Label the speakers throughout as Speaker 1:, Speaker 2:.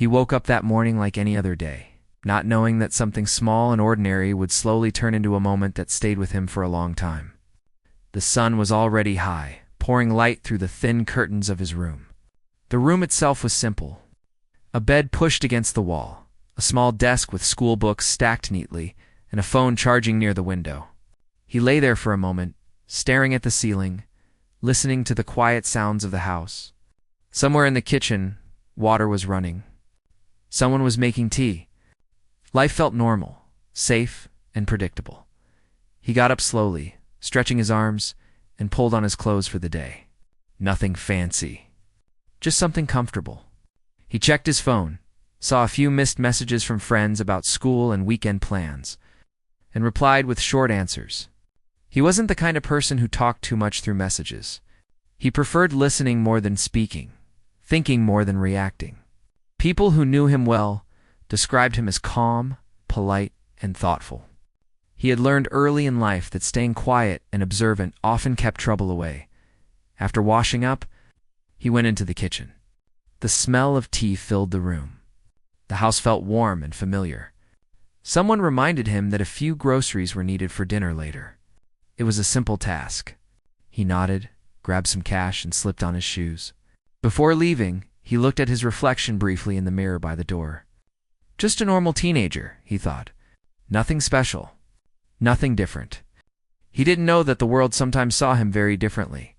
Speaker 1: He woke up that morning like any other day, not knowing that something small and ordinary would slowly turn into a moment that stayed with him for a long time. The sun was already high, pouring light through the thin curtains of his room. The room itself was simple. A bed pushed against the wall, a small desk with school books stacked neatly, and a phone charging near the window. He lay there for a moment, staring at the ceiling, listening to the quiet sounds of the house. Somewhere in the kitchen, water was running. Someone was making tea. Life felt normal, safe, and predictable. He got up slowly, stretching his arms, and pulled on his clothes for the day. Nothing fancy, just something comfortable. He checked his phone, saw a few missed messages from friends about school and weekend plans, and replied with short answers. He wasn't the kind of person who talked too much through messages. He preferred listening more than speaking, thinking more than reacting. People who knew him well described him as calm, polite, and thoughtful. He had learned early in life that staying quiet and observant often kept trouble away. After washing up, he went into the kitchen. The smell of tea filled the room. The house felt warm and familiar. Someone reminded him that a few groceries were needed for dinner later. It was a simple task. He nodded, grabbed some cash, and slipped on his shoes. Before leaving, he looked at his reflection briefly in the mirror by the door. Just a normal teenager, he thought. Nothing special. Nothing different. He didn't know that the world sometimes saw him very differently.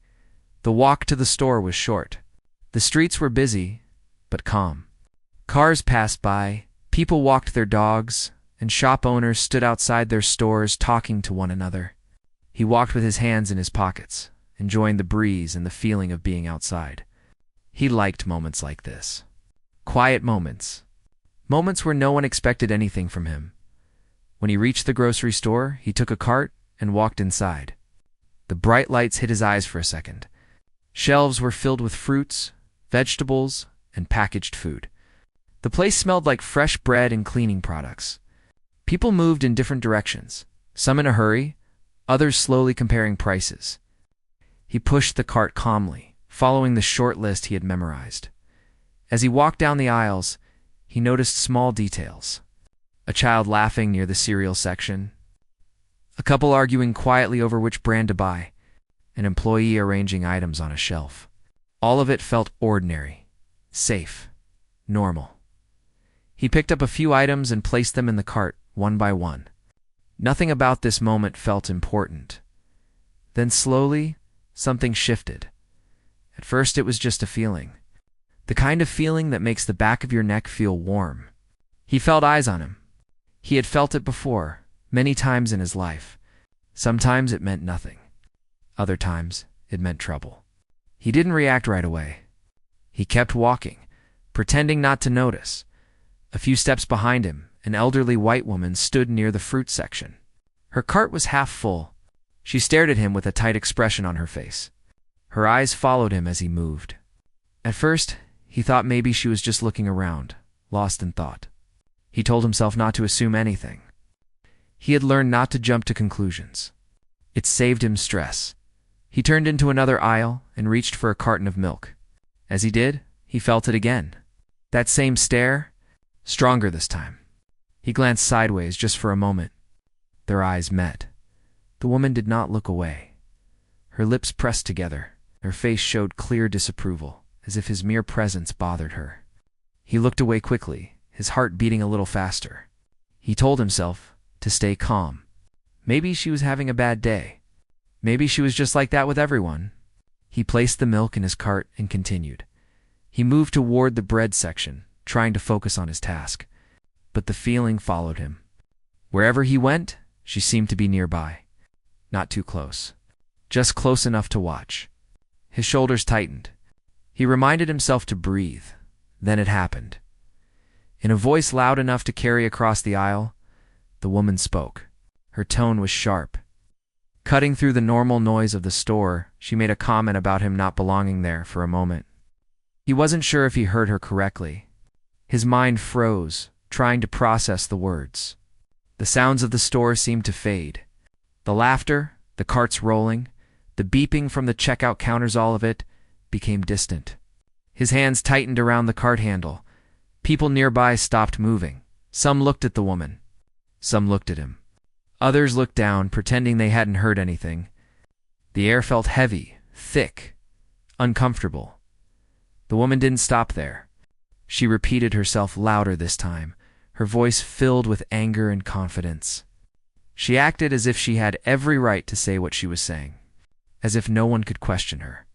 Speaker 1: The walk to the store was short. The streets were busy, but calm. Cars passed by, people walked their dogs, and shop owners stood outside their stores talking to one another. He walked with his hands in his pockets, enjoying the breeze and the feeling of being outside. He liked moments like this. Quiet moments. Moments where no one expected anything from him. When he reached the grocery store, he took a cart and walked inside. The bright lights hit his eyes for a second. Shelves were filled with fruits, vegetables, and packaged food. The place smelled like fresh bread and cleaning products. People moved in different directions, some in a hurry, others slowly comparing prices. He pushed the cart calmly, following the short list he had memorized. As he walked down the aisles, he noticed small details. A child laughing near the cereal section, a couple arguing quietly over which brand to buy, an employee arranging items on a shelf. All of it felt ordinary, safe, normal. He picked up a few items and placed them in the cart, one by one. Nothing about this moment felt important. Then slowly, something shifted. At first it was just a feeling. The kind of feeling that makes the back of your neck feel warm. He felt eyes on him. He had felt it before, many times in his life. Sometimes it meant nothing. Other times, it meant trouble. He didn't react right away. He kept walking, pretending not to notice. A few steps behind him, an elderly white woman stood near the fruit section. Her cart was half full. She stared at him with a tight expression on her face. Her eyes followed him as he moved. At first, he thought maybe she was just looking around, lost in thought. He told himself not to assume anything. He had learned not to jump to conclusions. It saved him stress. He turned into another aisle and reached for a carton of milk. As he did, he felt it again. That same stare, stronger this time. He glanced sideways just for a moment. Their eyes met. The woman did not look away. Her lips pressed together. Her face showed clear disapproval, as if his mere presence bothered her. He looked away quickly, his heart beating a little faster. He told himself to stay calm. Maybe she was having a bad day. Maybe she was just like that with everyone. He placed the milk in his cart and continued. He moved toward the bread section, trying to focus on his task. But the feeling followed him. Wherever he went, she seemed to be nearby. Not too close. Just close enough to watch. His shoulders tightened. He reminded himself to breathe. Then it happened. In a voice loud enough to carry across the aisle, the woman spoke. Her tone was sharp. Cutting through the normal noise of the store, she made a comment about him not belonging there for a moment. He wasn't sure if he heard her correctly. His mind froze, trying to process the words. The sounds of the store seemed to fade. The laughter, the carts rolling, the beeping from the checkout counters, all of it became distant. His hands tightened around the cart handle, People nearby stopped moving. Some looked at the woman. Some looked at him. Others looked down, pretending they hadn't heard anything. The air felt heavy, thick, uncomfortable. The woman didn't stop there. She repeated herself louder this time, her voice filled with anger and confidence. She acted as if she had every right to say what she was saying, as if no one could question her.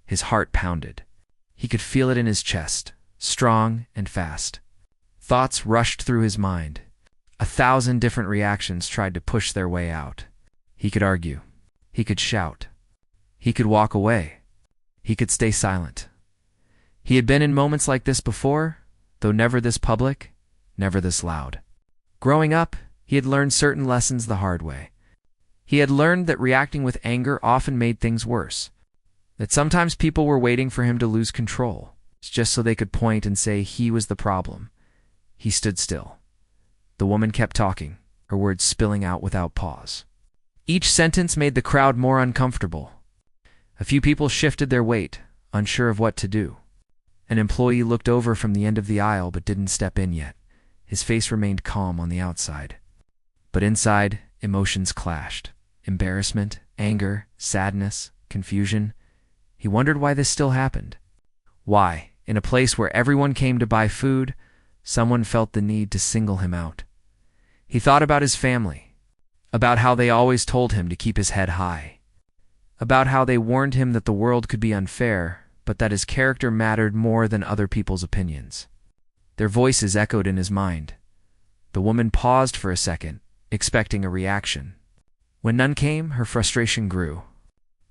Speaker 1: His heart pounded. He could feel it in his chest, strong and fast. Thoughts rushed through his mind. 1,000 different reactions tried to push their way out. He could argue. He could shout. He could walk away. He could stay silent. He had been in moments like this before, though never this public, never this loud. Growing up, he had learned certain lessons the hard way. He had learned that reacting with anger often made things worse, that sometimes people were waiting for him to lose control, just so they could point and say he was the problem. He stood still. The woman kept talking, her words spilling out without pause. Each sentence made the crowd more uncomfortable. A few people shifted their weight, unsure of what to do. An employee looked over from the end of the aisle but didn't step in yet. His face remained calm on the outside. But inside, emotions clashed. Embarrassment, anger, sadness, confusion. He wondered why this still happened. Why, in a place where everyone came to buy food, someone felt the need to single him out. He thought about his family, about how they always told him to keep his head high, about how they warned him that the world could be unfair, but that his character mattered more than other people's opinions. Their voices echoed in his mind. The woman paused for a second, expecting a reaction. When none came, her frustration grew.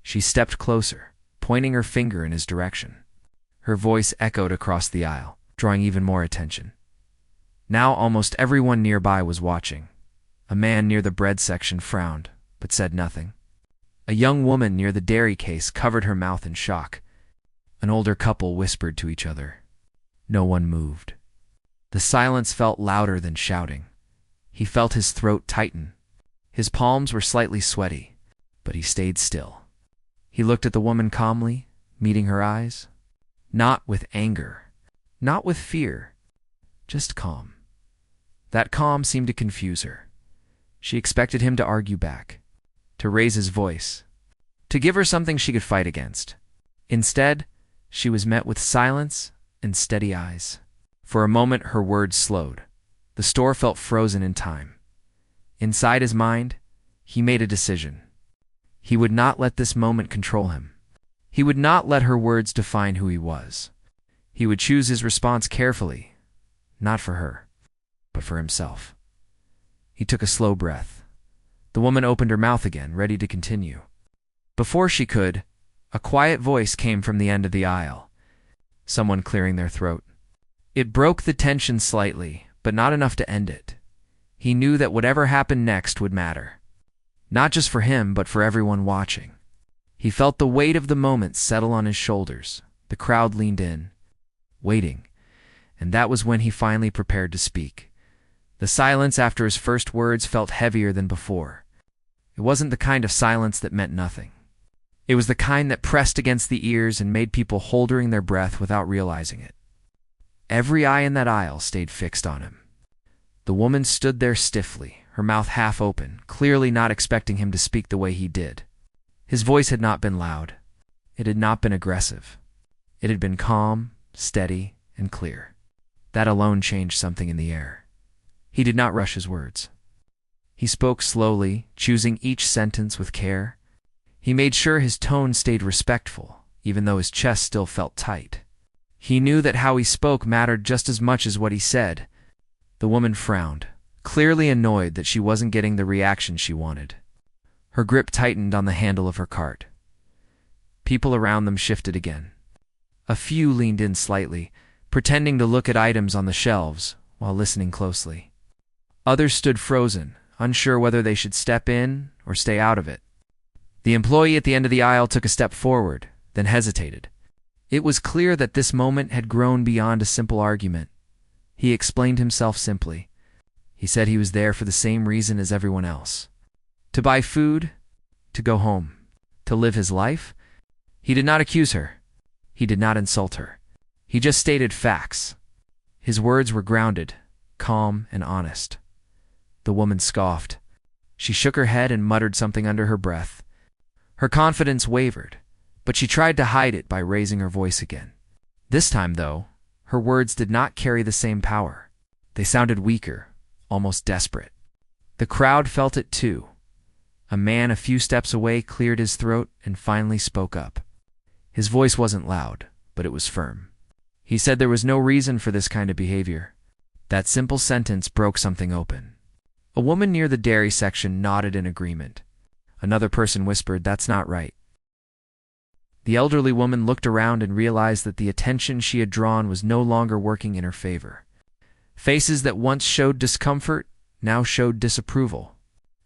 Speaker 1: She stepped closer, pointing her finger in his direction. Her voice echoed across the aisle, drawing even more attention. Now almost everyone nearby was watching. A man near the bread section frowned, but said nothing. A young woman near the dairy case covered her mouth in shock. An older couple whispered to each other. No one moved. The silence felt louder than shouting. He felt his throat tighten. His palms were slightly sweaty, but he stayed still. He looked at the woman calmly, meeting her eyes. Not with anger, not with fear, just calm. That calm seemed to confuse her. She expected him to argue back, to raise his voice, to give her something she could fight against. Instead, she was met with silence and steady eyes. For a moment, her words slowed. The store felt frozen in time. Inside his mind, he made a decision. He would not let this moment control him. He would not let her words define who he was. He would choose his response carefully, not for her, but for himself. He took a slow breath. The woman opened her mouth again, ready to continue. Before she could, a quiet voice came from the end of the aisle, someone clearing their throat. It broke the tension slightly, but not enough to end it. He knew that whatever happened next would matter, not just for him, but for everyone watching. He felt the weight of the moment settle on his shoulders. The crowd leaned in, waiting, and that was when he finally prepared to speak. The silence after his first words felt heavier than before. It wasn't the kind of silence that meant nothing. It was the kind that pressed against the ears and made people holding their breath without realizing it. Every eye in that aisle stayed fixed on him. The woman stood there stiffly, her mouth half open, clearly not expecting him to speak the way he did. His voice had not been loud. It had not been aggressive. It had been calm, steady, and clear. That alone changed something in the air. He did not rush his words. He spoke slowly, choosing each sentence with care. He made sure his tone stayed respectful, even though his chest still felt tight. He knew that how he spoke mattered just as much as what he said. The woman frowned, clearly annoyed that she wasn't getting the reaction she wanted. Her grip tightened on the handle of her cart. People around them shifted again. A few leaned in slightly, pretending to look at items on the shelves while listening closely. Others stood frozen, unsure whether they should step in or stay out of it. The employee at the end of the aisle took a step forward, then hesitated. It was clear that this moment had grown beyond a simple argument. He explained himself simply. He said he was there for the same reason as everyone else. To buy food, to go home, to live his life. He did not accuse her. He did not insult her. He just stated facts. His words were grounded, calm, and honest. The woman scoffed. She shook her head and muttered something under her breath. Her confidence wavered, but she tried to hide it by raising her voice again. This time, though, her words did not carry the same power. They sounded weaker, almost desperate. The crowd felt it too. A man a few steps away cleared his throat and finally spoke up. His voice wasn't loud, but it was firm. He said there was no reason for this kind of behavior. That simple sentence broke something open. A woman near the dairy section nodded in agreement. Another person whispered, "That's not right." The elderly woman looked around and realized that the attention she had drawn was no longer working in her favor. Faces that once showed discomfort now showed disapproval.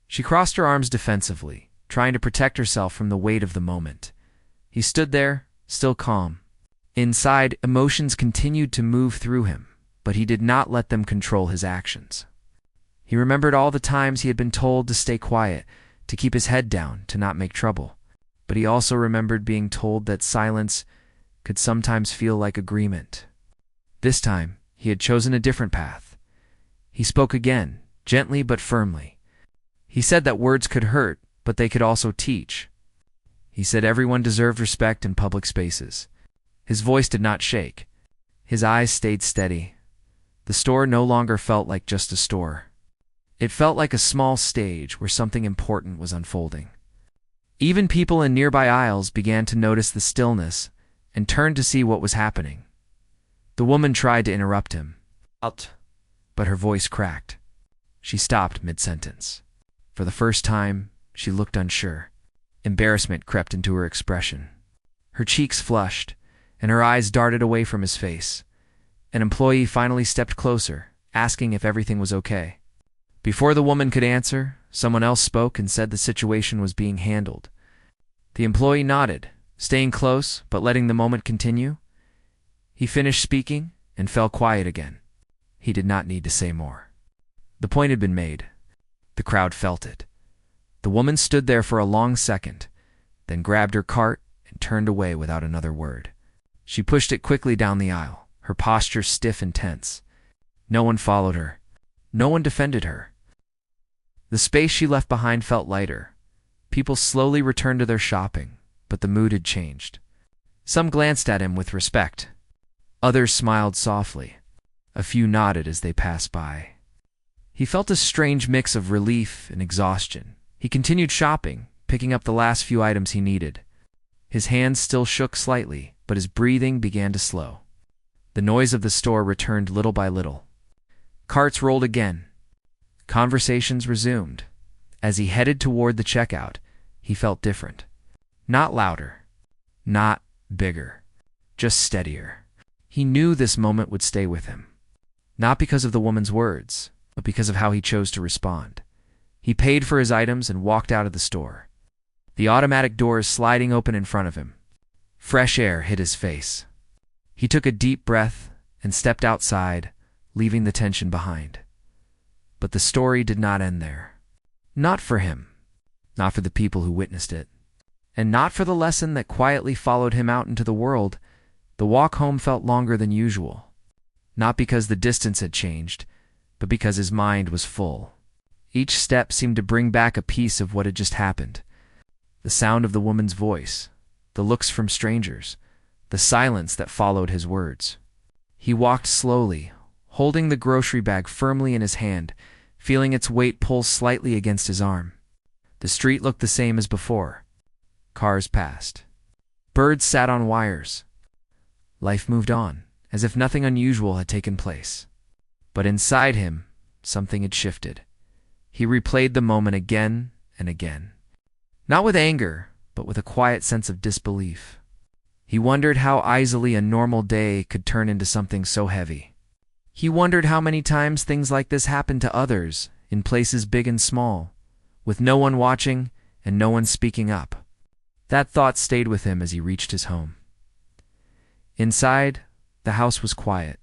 Speaker 1: She crossed her arms defensively, trying to protect herself from the weight of the moment. He stood there, still calm. Inside, emotions continued to move through him, but he did not let them control his actions. He remembered all the times he had been told to stay quiet, to keep his head down, to not make trouble. But he also remembered being told that silence could sometimes feel like agreement. This time, he had chosen a different path. He spoke again, gently but firmly. He said that words could hurt, but they could also teach. He said everyone deserved respect in public spaces. His voice did not shake. His eyes stayed steady. The store no longer felt like just a store. It felt like a small stage where something important was unfolding. Even people in nearby aisles began to notice the stillness and turned to see what was happening. The woman tried to interrupt him, but her voice cracked. She stopped mid-sentence. For the first time, she looked unsure. Embarrassment crept into her expression. Her cheeks flushed, and her eyes darted away from his face. An employee finally stepped closer, asking if everything was okay. Before the woman could answer, someone else spoke and said the situation was being handled. The employee nodded, staying close but letting the moment continue. He finished speaking and fell quiet again. He did not need to say more. The point had been made. The crowd felt it. The woman stood there for a long second, then grabbed her cart and turned away without another word. She pushed it quickly down the aisle, her posture stiff and tense. No one followed her. No one defended her. The space she left behind felt lighter. People slowly returned to their shopping, but the mood had changed. Some glanced at him with respect. Others smiled softly. A few nodded as they passed by. He felt a strange mix of relief and exhaustion. He continued shopping, picking up the last few items he needed. His hands still shook slightly, but his breathing began to slow. The noise of the store returned little by little. Carts rolled again. Conversations resumed. As he headed toward the checkout, he felt different. Not louder. Not bigger. Just steadier. He knew this moment would stay with him. Not because of the woman's words, but because of how he chose to respond. He paid for his items and walked out of the store. The automatic doors sliding open in front of him. Fresh air hit his face. He took a deep breath and stepped outside, leaving the tension behind. But the story did not end there. Not for him. Not for the people who witnessed it. And not for the lesson that quietly followed him out into the world. The walk home felt longer than usual. Not because the distance had changed, but because his mind was full. Each step seemed to bring back a piece of what had just happened. The sound of the woman's voice, the looks from strangers, the silence that followed his words. He walked slowly, holding the grocery bag firmly in his hand, feeling its weight pull slightly against his arm. The street looked the same as before. Cars passed. Birds sat on wires. Life moved on, as if nothing unusual had taken place. But inside him, something had shifted. He replayed the moment again and again. Not with anger, but with a quiet sense of disbelief. He wondered how easily a normal day could turn into something so heavy. He wondered how many times things like this happened to others, in places big and small, with no one watching and no one speaking up. That thought stayed with him as he reached his home. Inside, the house was quiet.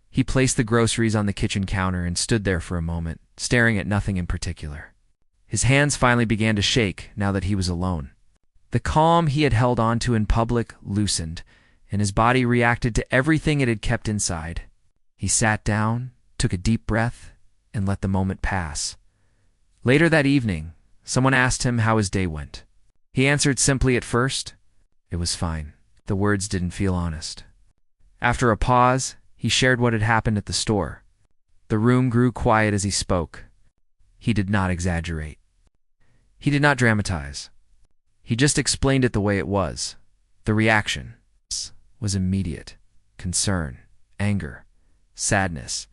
Speaker 1: He placed the groceries on the kitchen counter and stood there for a moment, staring at nothing in particular. His hands finally began to shake now that he was alone. The calm he had held onto in public loosened, and his body reacted to everything it had kept inside. He sat down, took a deep breath, and let the moment pass. Later that evening, someone asked him how his day went. He answered simply at first, "It was fine." The words didn't feel honest. After a pause, he shared what had happened at the store. The room grew quiet as he spoke. He did not exaggerate. He did not dramatize. He just explained it the way it was. The reaction was immediate. Concern, anger, sadness.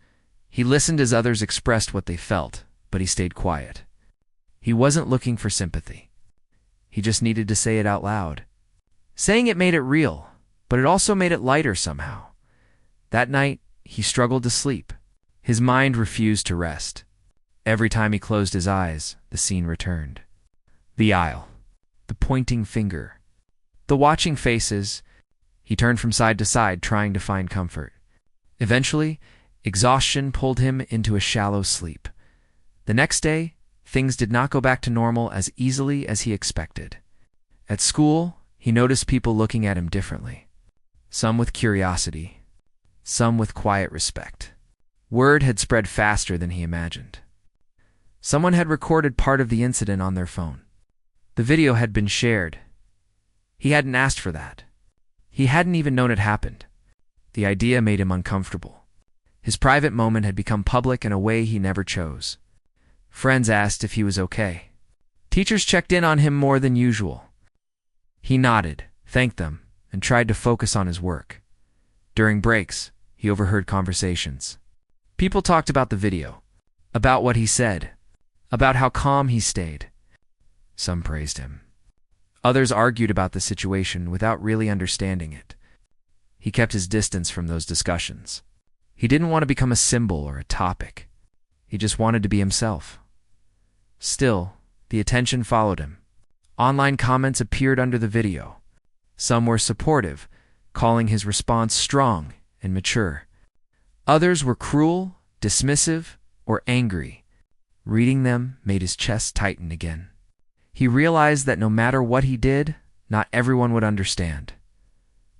Speaker 1: He listened as others expressed what they felt, but he stayed quiet. He wasn't looking for sympathy. He just needed to say it out loud. Saying it made it real, but it also made it lighter somehow. That night, he struggled to sleep. His mind refused to rest. Every time he closed his eyes, the scene returned. The aisle, the pointing finger, the watching faces. He turned from side to side, trying to find comfort. Eventually, exhaustion pulled him into a shallow sleep. The next day, things did not go back to normal as easily as he expected. At school, he noticed people looking at him differently. Some with curiosity, some with quiet respect. Word had spread faster than he imagined. Someone had recorded part of the incident on their phone. The video had been shared. He hadn't asked for that. He hadn't even known it happened. The idea made him uncomfortable. His private moment had become public in a way he never chose. Friends asked if he was okay. Teachers checked in on him more than usual. He nodded, thanked them, and tried to focus on his work. During breaks, he overheard conversations. People talked about the video, about what he said, about how calm he stayed. Some praised him. Others argued about the situation without really understanding it. He kept his distance from those discussions. He didn't want to become a symbol or a topic. He just wanted to be himself. Still, the attention followed him. Online comments appeared under the video. Some were supportive, calling his response strong and mature. Others were cruel, dismissive, or angry. Reading them made his chest tighten again. He realized that no matter what he did, not everyone would understand.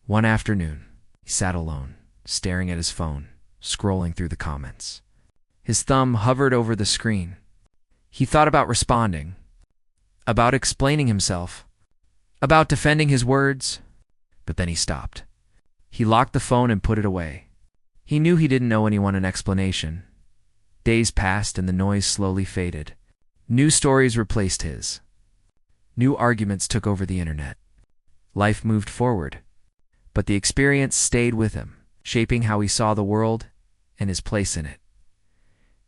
Speaker 1: One afternoon, he sat alone, staring at his phone, scrolling through the comments. His thumb hovered over the screen. He thought about responding, about explaining himself, about defending his words, but then he stopped. He locked the phone and put it away. He knew he didn't owe anyone an explanation. Days passed and the noise slowly faded. New stories replaced his. New arguments took over the internet. Life moved forward, but the experience stayed with him, shaping how he saw the world and his place in it.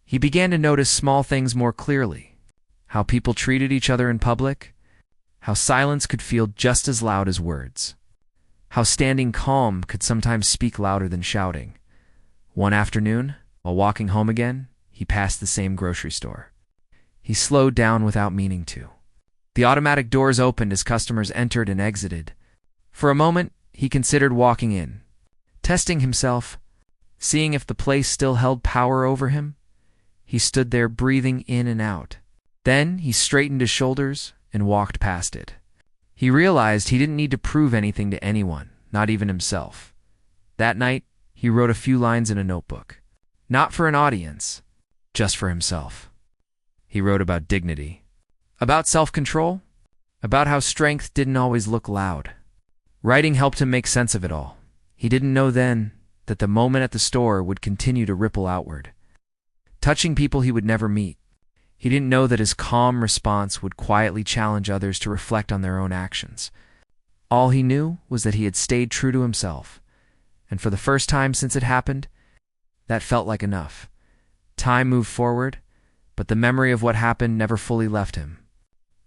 Speaker 1: He began to notice small things more clearly, how people treated each other in public, how silence could feel just as loud as words, how standing calm could sometimes speak louder than shouting. One afternoon, while walking home again, he passed the same grocery store. He slowed down without meaning to. The automatic doors opened as customers entered and exited. For a moment, he considered walking in, testing himself, seeing if the place still held power over him. He stood there breathing in and out. Then he straightened his shoulders and walked past it. He realized he didn't need to prove anything to anyone, not even himself. That night, he wrote a few lines in a notebook. Not for an audience, just for himself. He wrote about dignity, about self-control, about how strength didn't always look loud. Writing helped him make sense of it all. He didn't know then that the moment at the store would continue to ripple outward, touching people he would never meet. He didn't know that his calm response would quietly challenge others to reflect on their own actions. All he knew was that he had stayed true to himself, and for the first time since it happened, that felt like enough. Time moved forward, but the memory of what happened never fully left him.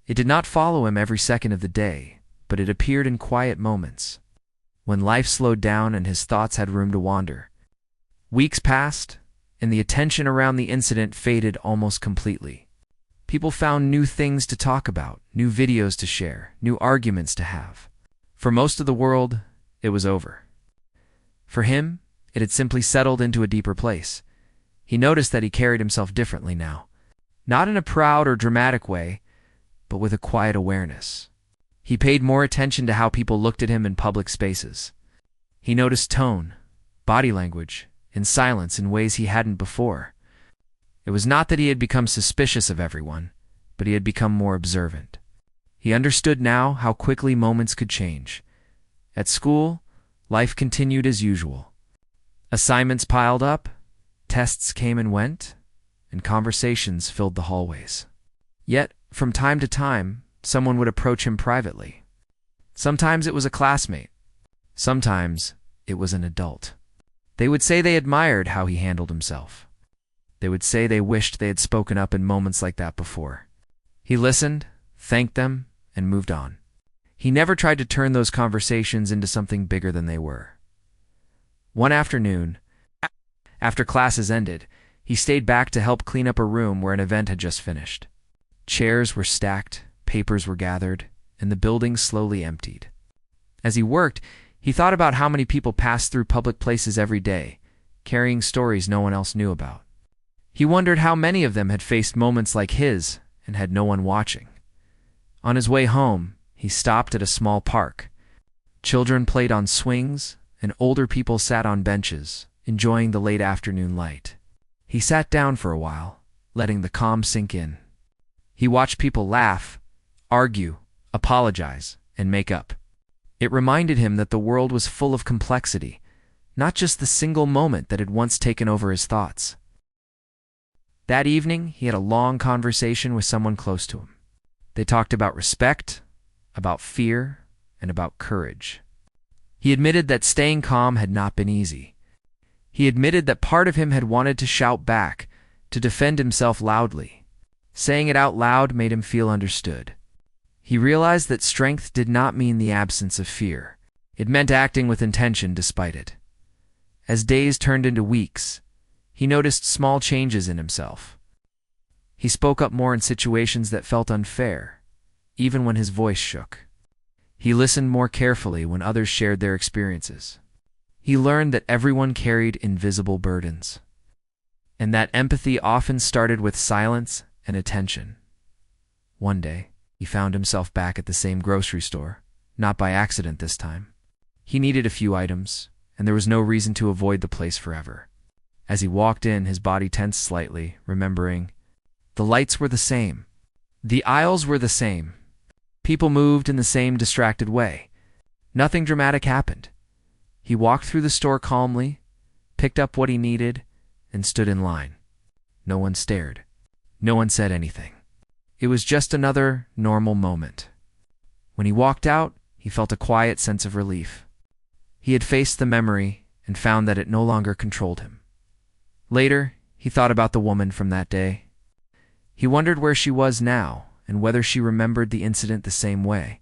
Speaker 1: It did not follow him every second of the day, but it appeared in quiet moments, when life slowed down and his thoughts had room to wander. Weeks passed, and the attention around the incident faded almost completely. People found new things to talk about, new videos to share, new arguments to have. For most of the world, it was over. For him, it had simply settled into a deeper place. He noticed that he carried himself differently now, not in a proud or dramatic way, but with a quiet awareness. He paid more attention to how people looked at him in public spaces. He noticed tone, body language, in silence in ways he hadn't before. It was not that he had become suspicious of everyone, but he had become more observant. He understood now how quickly moments could change. At school, life continued as usual. Assignments piled up, tests came and went, and conversations filled the hallways. Yet, from time to time, someone would approach him privately. Sometimes it was a classmate. Sometimes it was an adult. They would say they admired how he handled himself. They would say they wished they had spoken up in moments like that before. He listened, thanked them, and moved on. He never tried to turn those conversations into something bigger than they were. One afternoon, after classes ended, he stayed back to help clean up a room where an event had just finished. Chairs were stacked, papers were gathered, and the building slowly emptied. As he worked, he thought about how many people passed through public places every day, carrying stories no one else knew about. He wondered how many of them had faced moments like his and had no one watching. On his way home, he stopped at a small park. Children played on swings, and older people sat on benches, enjoying the late afternoon light. He sat down for a while, letting the calm sink in. He watched people laugh, argue, apologize, and make up. It reminded him that the world was full of complexity, not just the single moment that had once taken over his thoughts. That evening, he had a long conversation with someone close to him. They talked about respect, about fear, and about courage. He admitted that staying calm had not been easy. He admitted that part of him had wanted to shout back, to defend himself loudly. Saying it out loud made him feel understood. He realized that strength did not mean the absence of fear. It meant acting with intention despite it. As days turned into weeks, he noticed small changes in himself. He spoke up more in situations that felt unfair, even when his voice shook. He listened more carefully when others shared their experiences. He learned that everyone carried invisible burdens, and that empathy often started with silence and attention. One day, he found himself back at the same grocery store, not by accident this time. He needed a few items, and there was no reason to avoid the place forever. As he walked in, his body tensed slightly, remembering, the lights were the same. The aisles were the same. People moved in the same distracted way. Nothing dramatic happened. He walked through the store calmly, picked up what he needed, and stood in line. No one stared. No one said anything. It was just another normal moment. When he walked out, he felt a quiet sense of relief. He had faced the memory and found that it no longer controlled him. Later, he thought about the woman from that day. He wondered where she was now and whether she remembered the incident the same way.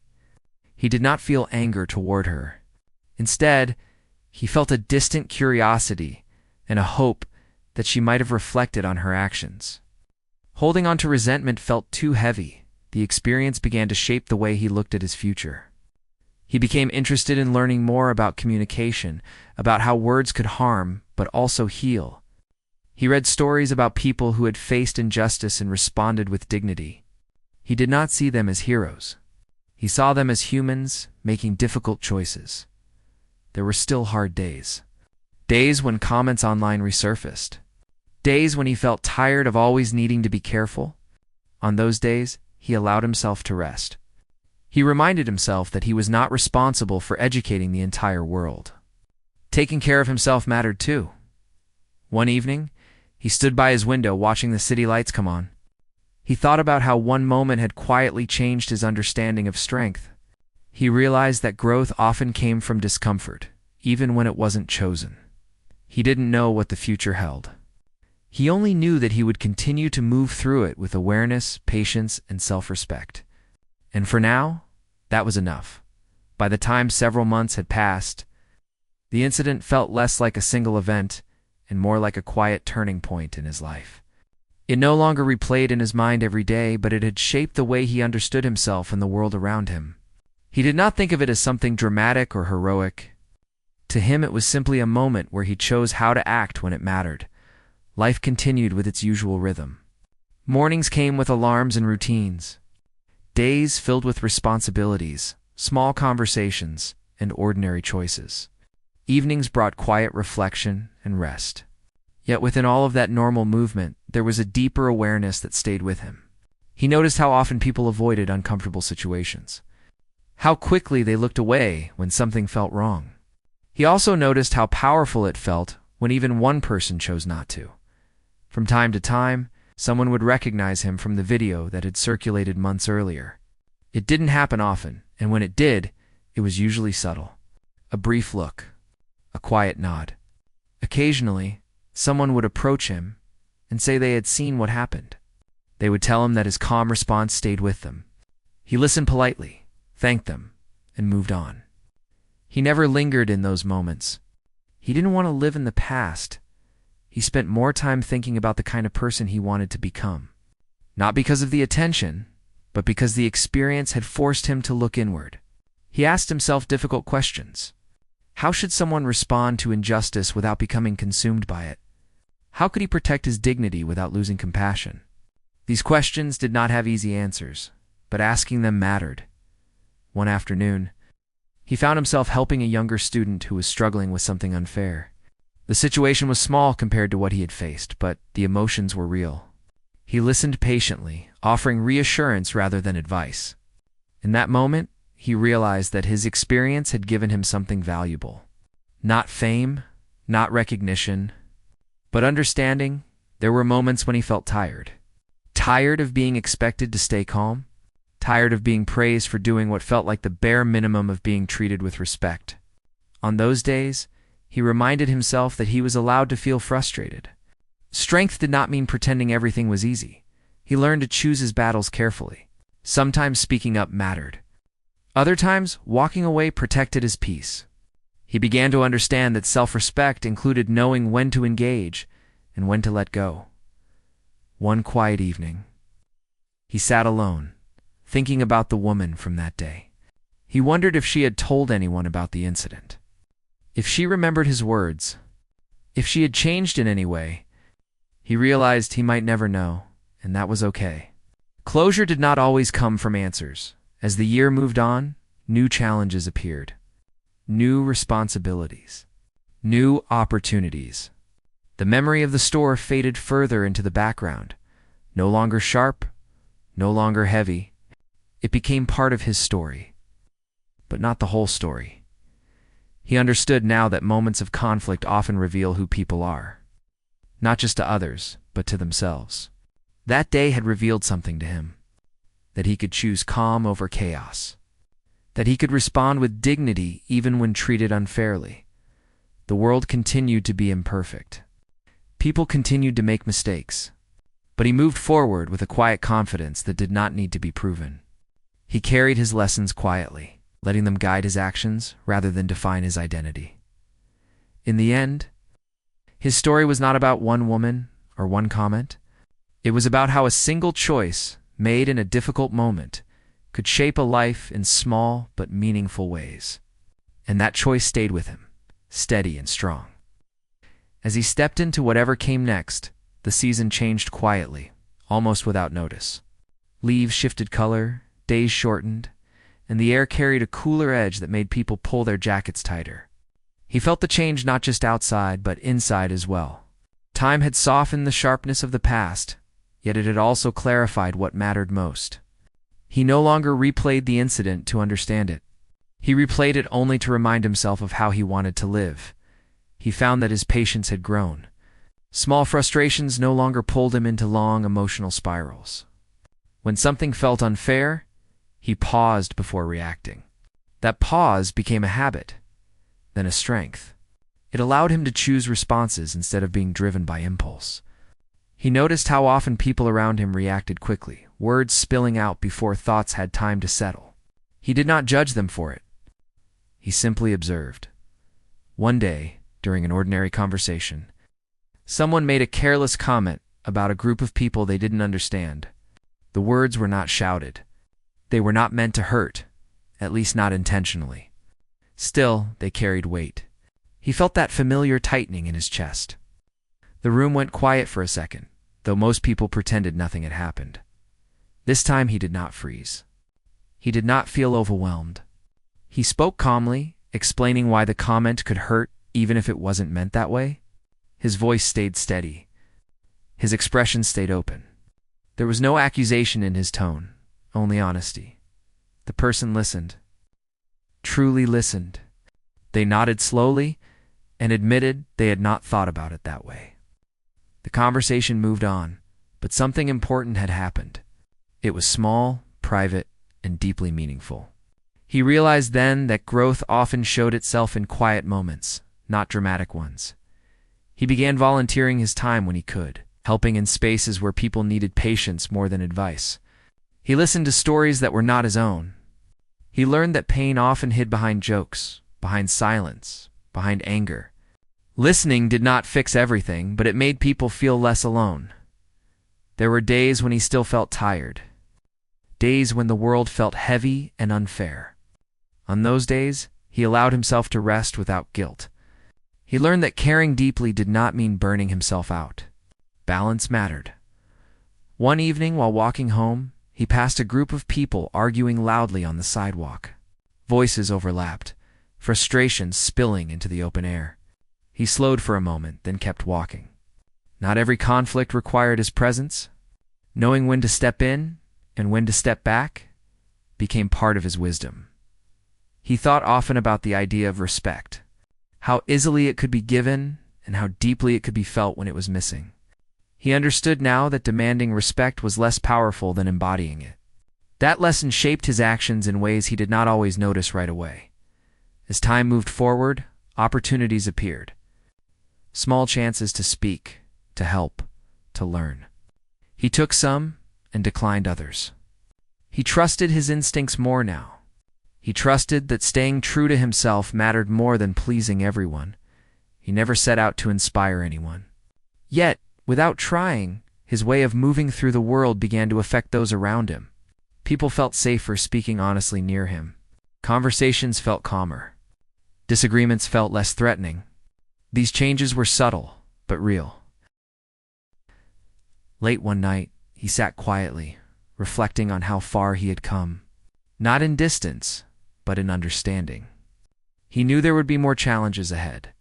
Speaker 1: He did not feel anger toward her. Instead, he felt a distant curiosity and a hope that she might have reflected on her actions. Holding on to resentment felt too heavy. The experience began to shape the way he looked at his future. He became interested in learning more about communication, about how words could harm but also heal. He read stories about people who had faced injustice and responded with dignity. He did not see them as heroes. He saw them as humans making difficult choices. There were still hard days. Days when comments online resurfaced. Days when he felt tired of always needing to be careful. On those days, he allowed himself to rest. He reminded himself that he was not responsible for educating the entire world. Taking care of himself mattered too. One evening, he stood by his window watching the city lights come on. He thought about how one moment had quietly changed his understanding of strength. He realized that growth often came from discomfort, even when it wasn't chosen. He didn't know what the future held. He only knew that he would continue to move through it with awareness, patience, and self-respect. And for now, that was enough. By the time several months had passed, the incident felt less like a single event and more like a quiet turning point in his life. It no longer replayed in his mind every day, but it had shaped the way he understood himself and the world around him. He did not think of it as something dramatic or heroic. To him, it was simply a moment where he chose how to act when it mattered. Life continued with its usual rhythm. Mornings came with alarms and routines. Days filled with responsibilities, small conversations, and ordinary choices. Evenings brought quiet reflection and rest. Yet within all of that normal movement, there was a deeper awareness that stayed with him. He noticed how often people avoided uncomfortable situations, how quickly they looked away when something felt wrong. He also noticed how powerful it felt when even one person chose not to. From time to time, someone would recognize him from the video that had circulated months earlier. It didn't happen often, and when it did, it was usually subtle. A brief look, a quiet nod. Occasionally, someone would approach him and say they had seen what happened. They would tell him that his calm response stayed with them. He listened politely, thanked them, and moved on. He never lingered in those moments. He didn't want to live in the past. He spent more time thinking about the kind of person he wanted to become. Not because of the attention, but because the experience had forced him to look inward. He asked himself difficult questions. How should someone respond to injustice without becoming consumed by it? How could he protect his dignity without losing compassion? These questions did not have easy answers, but asking them mattered. One afternoon, he found himself helping a younger student who was struggling with something unfair. The situation was small compared to what he had faced, but the emotions were real. He listened patiently, offering reassurance rather than advice. In that moment, he realized that his experience had given him something valuable. Not fame, not recognition, but understanding. There were moments when he felt tired. Tired of being expected to stay calm. Tired of being praised for doing what felt like the bare minimum of being treated with respect. On those days, he reminded himself that he was allowed to feel frustrated. Strength did not mean pretending everything was easy. He learned to choose his battles carefully. Sometimes speaking up mattered. Other times, walking away protected his peace. He began to understand that self-respect included knowing when to engage and when to let go. One quiet evening, he sat alone, thinking about the woman from that day. He wondered if she had told anyone about the incident. If she remembered his words. If she had changed in any way. He realized he might never know, and that was okay. Closure did not always come from answers. As the year moved on, new challenges appeared. New responsibilities. New opportunities. The memory of the store faded further into the background. No longer sharp, no longer heavy. It became part of his story. But not the whole story. He understood now that moments of conflict often reveal who people are. Not just to others, but to themselves. That day had revealed something to him. That he could choose calm over chaos. That he could respond with dignity even when treated unfairly. The world continued to be imperfect. People continued to make mistakes. But he moved forward with a quiet confidence that did not need to be proven. He carried his lessons quietly, letting them guide his actions rather than define his identity. In the end, his story was not about one woman or one comment. It was about how a single choice, made in a difficult moment, could shape a life in small but meaningful ways. And that choice stayed with him, steady and strong. As he stepped into whatever came next, the season changed quietly, almost without notice. Leaves shifted color, days shortened, and the air carried a cooler edge that made people pull their jackets tighter. He felt the change not just outside, but inside as well. Time had softened the sharpness of the past, yet it had also clarified what mattered most. He no longer replayed the incident to understand it. He replayed it only to remind himself of how he wanted to live. He found that his patience had grown. Small frustrations no longer pulled him into long emotional spirals. When something felt unfair, he paused before reacting. That pause became a habit, then a strength. It allowed him to choose responses instead of being driven by impulse. He noticed how often people around him reacted quickly, words spilling out before thoughts had time to settle. He did not judge them for it. He simply observed. One day, during an ordinary conversation, someone made a careless comment about a group of people they didn't understand. The words were not shouted. They were not meant to hurt, at least not intentionally. Still, they carried weight. He felt that familiar tightening in his chest. The room went quiet for a second, though most people pretended nothing had happened. This time he did not freeze. He did not feel overwhelmed. He spoke calmly, explaining why the comment could hurt even if it wasn't meant that way. His voice stayed steady. His expression stayed open. There was no accusation in his tone, only honesty. The person listened. Truly listened. They nodded slowly and admitted they had not thought about it that way. The conversation moved on, but something important had happened. It was small, private, and deeply meaningful. He realized then that growth often showed itself in quiet moments, not dramatic ones. He began volunteering his time when he could, helping in spaces where people needed patience more than advice. He listened to stories that were not his own. He learned that pain often hid behind jokes, behind silence, behind anger. Listening did not fix everything, but it made people feel less alone. There were days when he still felt tired. Days when the world felt heavy and unfair. On those days, he allowed himself to rest without guilt. He learned that caring deeply did not mean burning himself out. Balance mattered. One evening while walking home, he passed a group of people arguing loudly on the sidewalk. Voices overlapped, frustration spilling into the open air. He slowed for a moment, then kept walking. Not every conflict required his presence. Knowing when to step in and when to step back became part of his wisdom. He thought often about the idea of respect, how easily it could be given and how deeply it could be felt when it was missing. He understood now that demanding respect was less powerful than embodying it. That lesson shaped his actions in ways he did not always notice right away. As time moved forward, opportunities appeared. Small chances to speak, to help, to learn. He took some and declined others. He trusted his instincts more now. He trusted that staying true to himself mattered more than pleasing everyone. He never set out to inspire anyone. Yet, without trying, his way of moving through the world began to affect those around him. People felt safer speaking honestly near him. Conversations felt calmer. Disagreements felt less threatening. These changes were subtle, but real. Late one night, he sat quietly, reflecting on how far he had come. Not in distance, but in understanding. He knew there would be more challenges ahead.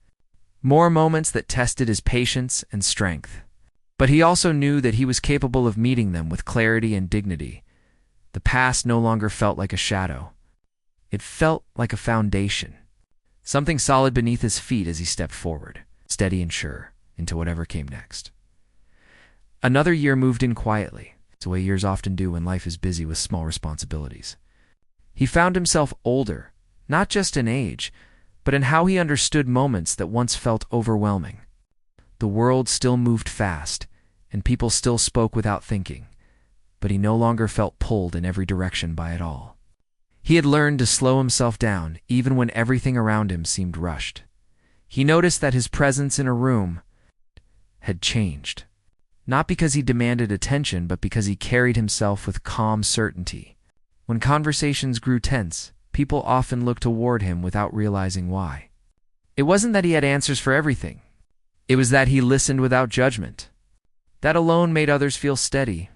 Speaker 1: More moments that tested his patience and strength. But he also knew that he was capable of meeting them with clarity and dignity. The past no longer felt like a shadow. It felt like a foundation. Something solid beneath his feet as he stepped forward, steady and sure, into whatever came next. Another year moved in quietly, the way years often do when life is busy with small responsibilities. He found himself older, not just in age, but in how he understood moments that once felt overwhelming. The world still moved fast, and people still spoke without thinking, but he no longer felt pulled in every direction by it all. He had learned to slow himself down, even when everything around him seemed rushed. He noticed that his presence in a room had changed, not because he demanded attention, but because he carried himself with calm certainty. When conversations grew tense, people often looked toward him without realizing why. It wasn't that he had answers for everything. It was that he listened without judgment. That alone made others feel steady.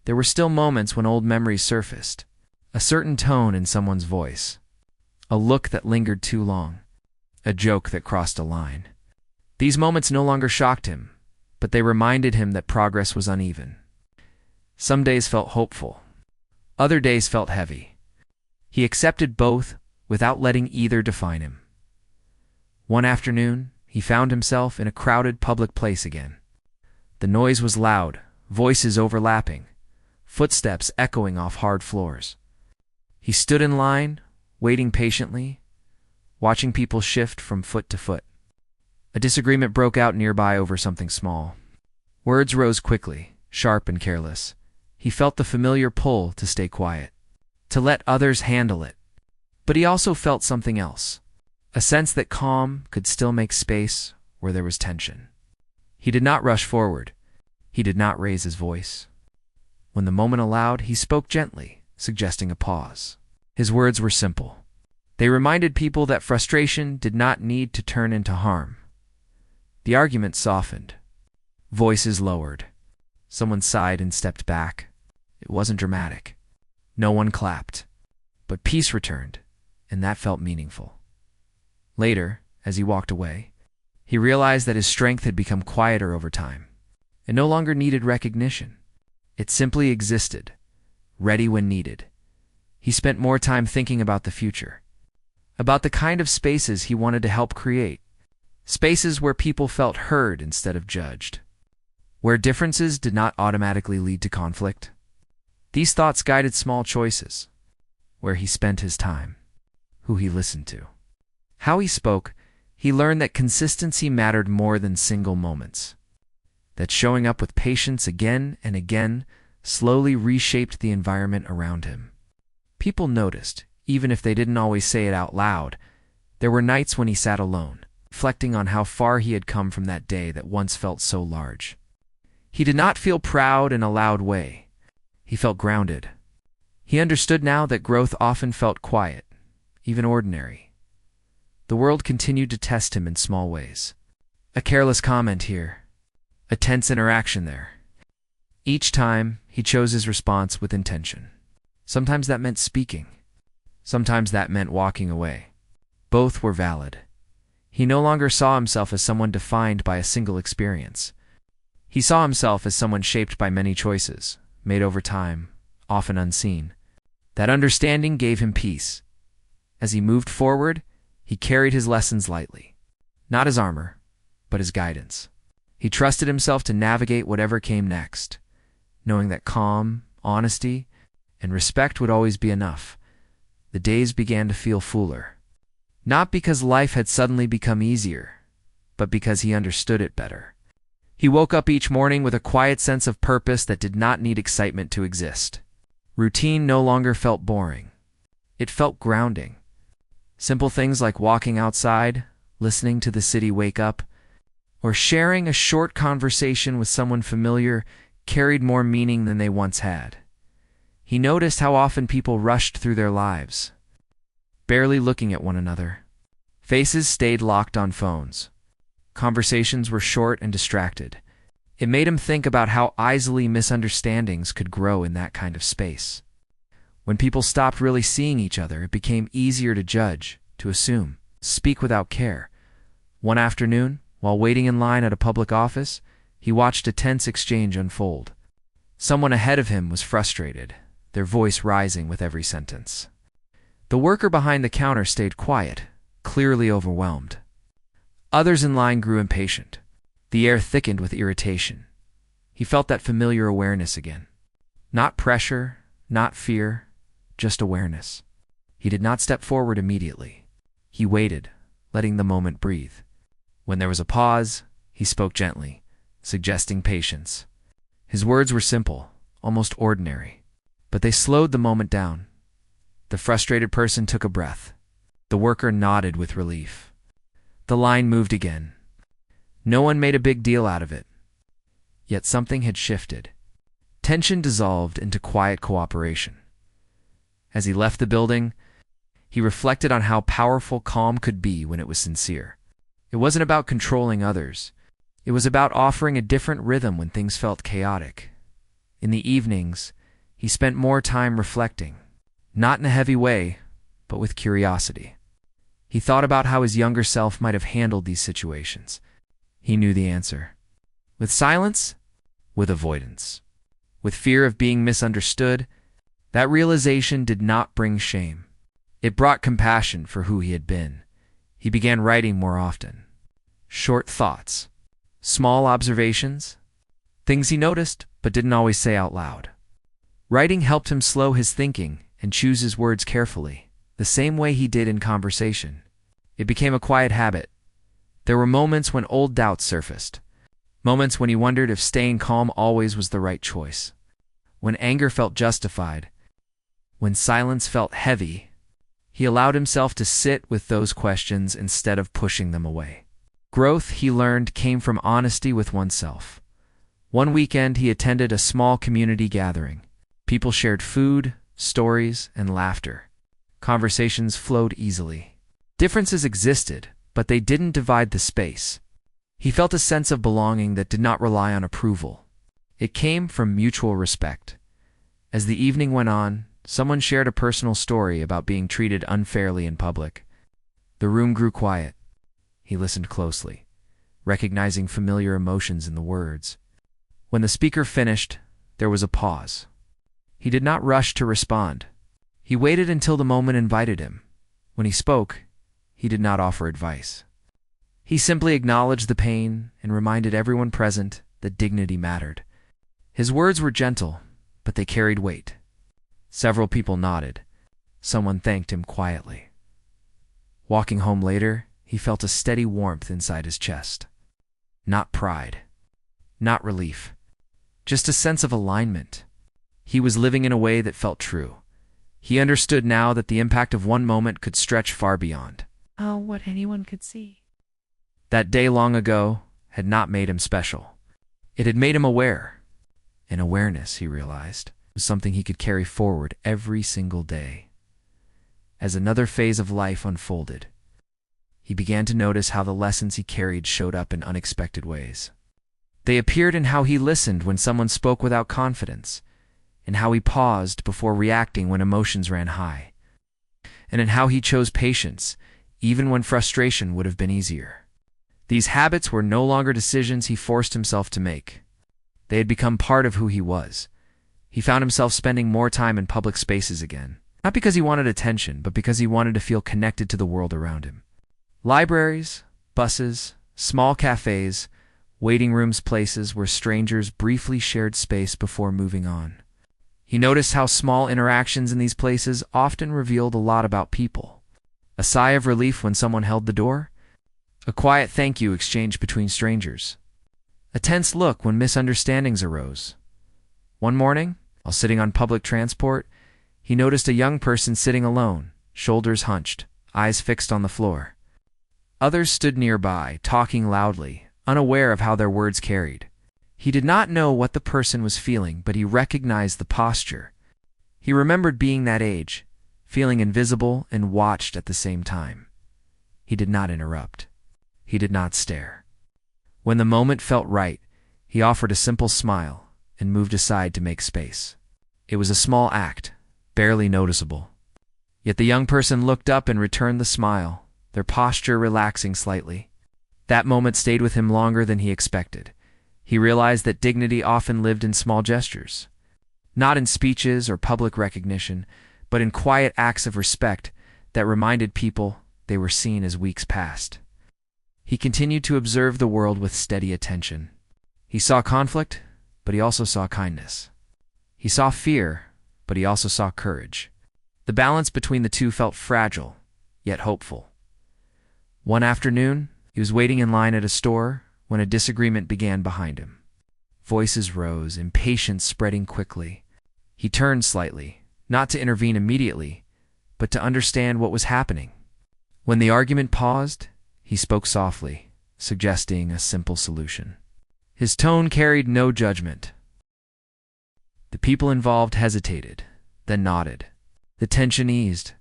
Speaker 1: There were still moments when old memories surfaced. A certain tone in someone's voice. A look that lingered too long. A joke that crossed a line. These moments no longer shocked him, but they reminded him that progress was uneven. Some days felt hopeful. Other days felt heavy. He accepted both without letting either define him. One afternoon, he found himself in a crowded public place again. The noise was loud, voices overlapping, footsteps echoing off hard floors. He stood in line, waiting patiently, watching people shift from foot to foot. A disagreement broke out nearby over something small. Words rose quickly, sharp and careless. He felt the familiar pull to stay quiet, to let others handle it. But he also felt something else, a sense that calm could still make space where there was tension. He did not rush forward. He did not raise his voice. When the moment allowed, he spoke gently, suggesting a pause. His words were simple. They reminded people that frustration did not need to turn into harm. The argument softened. Voices lowered. Someone sighed and stepped back. It wasn't dramatic. No one clapped. But peace returned, and that felt meaningful. Later, as he walked away, He realized that his strength had become quieter over time. It no longer needed recognition. It simply existed, ready when needed. He spent more time thinking about the future, about the kind of spaces he wanted to help create, spaces where people felt heard instead of judged, where differences did not automatically lead to conflict. These thoughts guided small choices, where he spent his time, who he listened to, how he spoke. He learned that consistency mattered more than single moments, that showing up with patience again and again slowly reshaped the environment around him. People noticed, even if they didn't always say it out loud. There were nights when he sat alone, reflecting on how far he had come from that day that once felt so large. He did not feel proud in a loud way. He felt grounded. He understood now that growth often felt quiet, even ordinary. The world continued to test him in small ways. A careless comment here, a tense interaction there. Each time, he chose his response with intention. Sometimes that meant speaking. Sometimes that meant walking away. Both were valid. He no longer saw himself as someone defined by a single experience. He saw himself as someone shaped by many choices, made over time, often unseen. That understanding gave him peace. As he moved forward, he carried his lessons lightly. Not as armor, but as guidance. He trusted himself to navigate whatever came next, knowing that calm, honesty, and respect would always be enough. The days began to feel fuller. Not because life had suddenly become easier, but because he understood it better. He woke up each morning with a quiet sense of purpose that did not need excitement to exist. Routine no longer felt boring. It felt grounding. Simple things like walking outside, listening to the city wake up, or sharing a short conversation with someone familiar carried more meaning than they once had. He noticed how often people rushed through their lives, barely looking at one another. Faces stayed locked on phones. Conversations were short and distracted. It made him think about how easily misunderstandings could grow in that kind of space. When people stopped really seeing each other, it became easier to judge, to assume, speak without care. One afternoon, while waiting in line at a public office, he watched a tense exchange unfold. Someone ahead of him was frustrated, their voice rising with every sentence. The worker behind the counter stayed quiet, clearly overwhelmed. Others in line grew impatient. The air thickened with irritation. He felt that familiar awareness again. Not pressure, not fear, just awareness. He did not step forward immediately. He waited, letting the moment breathe. When there was a pause, he spoke gently, suggesting patience. His words were simple, almost ordinary, but they slowed the moment down. The frustrated person took a breath. The worker nodded with relief. The line moved again. No one made a big deal out of it. Yet something had shifted. Tension dissolved into quiet cooperation. As he left the building, he reflected on how powerful calm could be when it was sincere. It wasn't about controlling others. It was about offering a different rhythm when things felt chaotic. In the evenings, he spent more time reflecting, not in a heavy way, but with curiosity. He thought about how his younger self might have handled these situations. He knew the answer. With silence, with avoidance, with fear of being misunderstood. That realization did not bring shame. It brought compassion for who he had been. He began writing more often. Short thoughts, small observations, things he noticed but didn't always say out loud. Writing helped him slow his thinking and choose his words carefully, the same way he did in conversation. It became a quiet habit. There were moments when old doubts surfaced, moments when he wondered if staying calm always was the right choice, when anger felt justified, when silence felt heavy. He allowed himself to sit with those questions instead of pushing them away. Growth, he learned, came from honesty with oneself. One weekend, he attended a small community gathering. People shared food, stories, and laughter. Conversations flowed easily. Differences existed, but they didn't divide the space. He felt a sense of belonging that did not rely on approval. It came from mutual respect. As the evening went on, someone shared a personal story about being treated unfairly in public. The room grew quiet. He listened closely. recognizing familiar emotions in the words. When the speaker finished, there was a pause. He did not rush to respond. He waited until the moment invited him. When he spoke, he did not offer advice. He simply acknowledged the pain and reminded everyone present that dignity mattered. His words were gentle, but they carried weight. Several people nodded. Someone thanked him quietly. Walking home later, he felt a steady warmth inside his chest. Not pride, not relief, just a sense of alignment. He was living in a way that felt true. He understood now that the impact of one moment could stretch far beyond.
Speaker 2: Oh, what anyone could see.
Speaker 1: That day long ago had not made him special. It had made him aware. And awareness, he realized, was something he could carry forward every single day. As another phase of life unfolded, he began to notice how the lessons he carried showed up in unexpected ways. They appeared in how he listened when someone spoke without confidence, in how he paused before reacting when emotions ran high, and in how he chose patience, even when frustration would have been easier. These habits were no longer decisions he forced himself to make. They had become part of who he was. He found himself spending more time in public spaces again, not because he wanted attention, but because he wanted to feel connected to the world around him. Libraries, buses, small cafes, waiting rooms, places where strangers briefly shared space before moving on. He noticed how small interactions in these places often revealed a lot about people. A sigh of relief when someone held the door, a quiet thank you exchanged between strangers, a tense look when misunderstandings arose. One morning, while sitting on public transport, he noticed a young person sitting alone, shoulders hunched, eyes fixed on the floor. Others stood nearby, talking loudly, unaware of how their words carried. He did not know what the person was feeling, but he recognized the posture. He remembered being that age, feeling invisible and watched at the same time. He did not interrupt. He did not stare. When the moment felt right, he offered a simple smile and moved aside to make space. It was a small act, barely noticeable. Yet the young person looked up and returned the smile, their posture relaxing slightly. That moment stayed with him longer than he expected. He realized that dignity often lived in small gestures, not in speeches or public recognition, but in quiet acts of respect that reminded people they were seen as weeks passed. He continued to observe the world with steady attention. He saw conflict, but he also saw kindness. He saw fear, but he also saw courage. The balance between the two felt fragile, yet hopeful. One afternoon, he was waiting in line at a store when a disagreement began behind him. Voices rose, impatience spreading quickly. He turned slightly, not to intervene immediately, but to understand what was happening. When the argument paused, he spoke softly, suggesting a simple solution. His tone carried no judgment. The people involved hesitated, then nodded. The tension eased.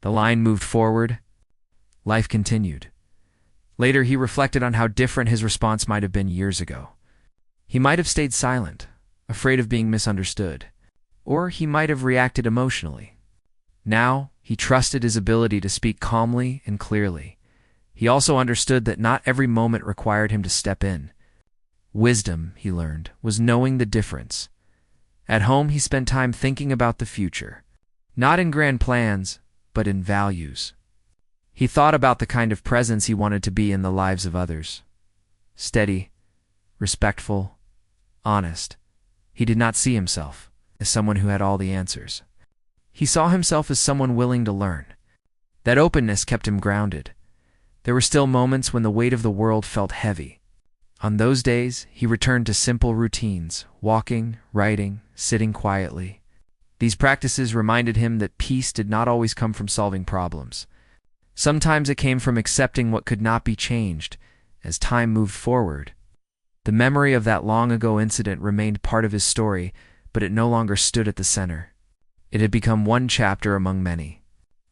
Speaker 1: The line moved forward. Life continued. Later, he reflected on how different his response might have been years ago. He might have stayed silent, afraid of being misunderstood, or he might have reacted emotionally. Now, he trusted his ability to speak calmly and clearly. He also understood that not every moment required him to step in. Wisdom, he learned, was knowing the difference. At home, he spent time thinking about the future, not in grand plans, but in values. He thought about the kind of presence he wanted to be in the lives of others. Steady, respectful, honest. He did not see himself as someone who had all the answers. He saw himself as someone willing to learn. That openness kept him grounded. There were still moments when the weight of the world felt heavy. On those days, he returned to simple routines, walking, writing, sitting quietly. These practices reminded him that peace did not always come from solving problems. Sometimes it came from accepting what could not be changed as time moved forward. The memory of that long-ago incident remained part of his story, but it no longer stood at the center. It had become one chapter among many.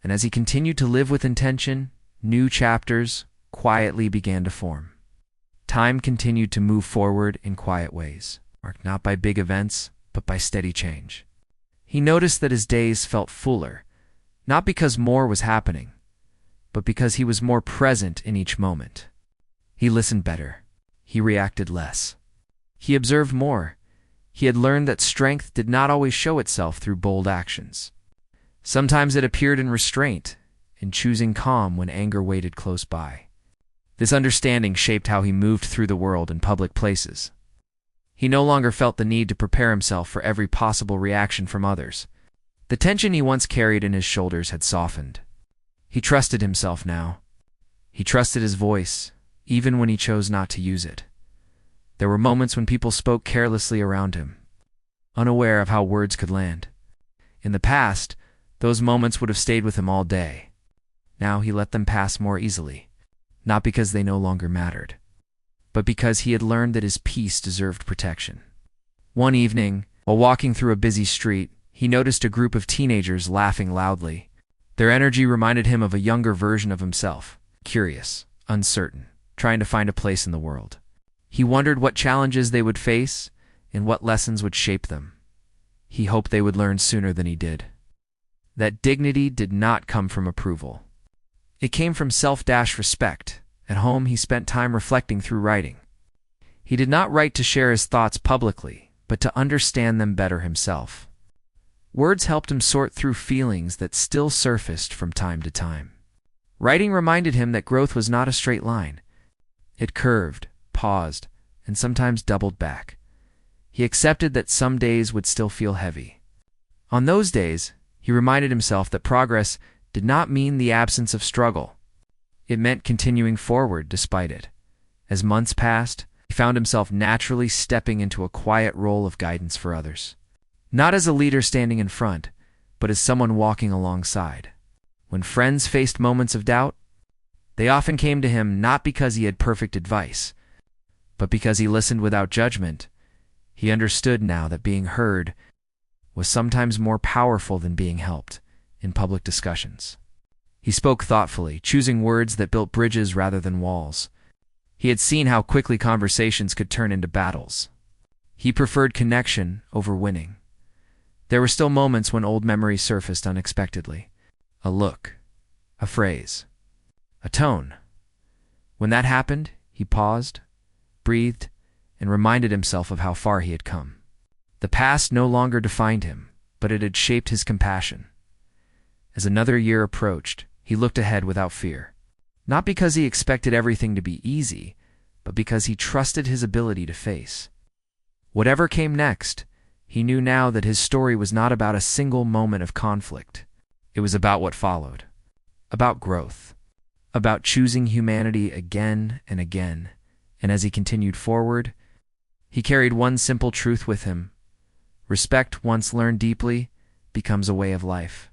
Speaker 1: And as he continued to live with intention, new chapters quietly began to form. Time continued to move forward in quiet ways, marked not by big events, but by steady change. He noticed that his days felt fuller, not because more was happening, but because he was more present in each moment. He listened better, he reacted less. He observed more. He had learned that strength did not always show itself through bold actions. Sometimes it appeared in restraint, in choosing calm when anger waited close by. This understanding shaped how he moved through the world in public places. He no longer felt the need to prepare himself for every possible reaction from others. The tension he once carried in his shoulders had softened. He trusted himself now. He trusted his voice, even when he chose not to use it. There were moments when people spoke carelessly around him, unaware of how words could land. In the past, those moments would have stayed with him all day. Now he let them pass more easily, not because they no longer mattered, but because he had learned that his peace deserved protection. One evening, while walking through a busy street, he noticed a group of teenagers laughing loudly. Their energy reminded him of a younger version of himself, curious, uncertain, trying to find a place in the world. He wondered what challenges they would face and what lessons would shape them. He hoped they would learn sooner than he did. That dignity did not come from approval. It came from self-respect. At home, he spent time reflecting through writing. He did not write to share his thoughts publicly, but to understand them better himself. Words helped him sort through feelings that still surfaced from time to time. Writing reminded him that growth was not a straight line. It curved, paused, and sometimes doubled back. He accepted that some days would still feel heavy. On those days, he reminded himself that progress did not mean the absence of struggle. It meant continuing forward despite it. As months passed, he found himself naturally stepping into a quiet role of guidance for others. Not as a leader standing in front, but as someone walking alongside. When friends faced moments of doubt, they often came to him not because he had perfect advice, but because he listened without judgment. He understood now that being heard was sometimes more powerful than being helped in public discussions. He spoke thoughtfully, choosing words that built bridges rather than walls. He had seen how quickly conversations could turn into battles. He preferred connection over winning. There were still moments when old memories surfaced unexpectedly. A look, a phrase, a tone. When that happened, he paused, breathed, and reminded himself of how far he had come. The past no longer defined him, but it had shaped his compassion. As another year approached, he looked ahead without fear. Not because he expected everything to be easy, but because he trusted his ability to face. Whatever came next, he knew now that his story was not about a single moment of conflict. It was about what followed, about growth, about choosing humanity again and again. And as he continued forward, he carried one simple truth with him: respect once learned deeply becomes a way of life.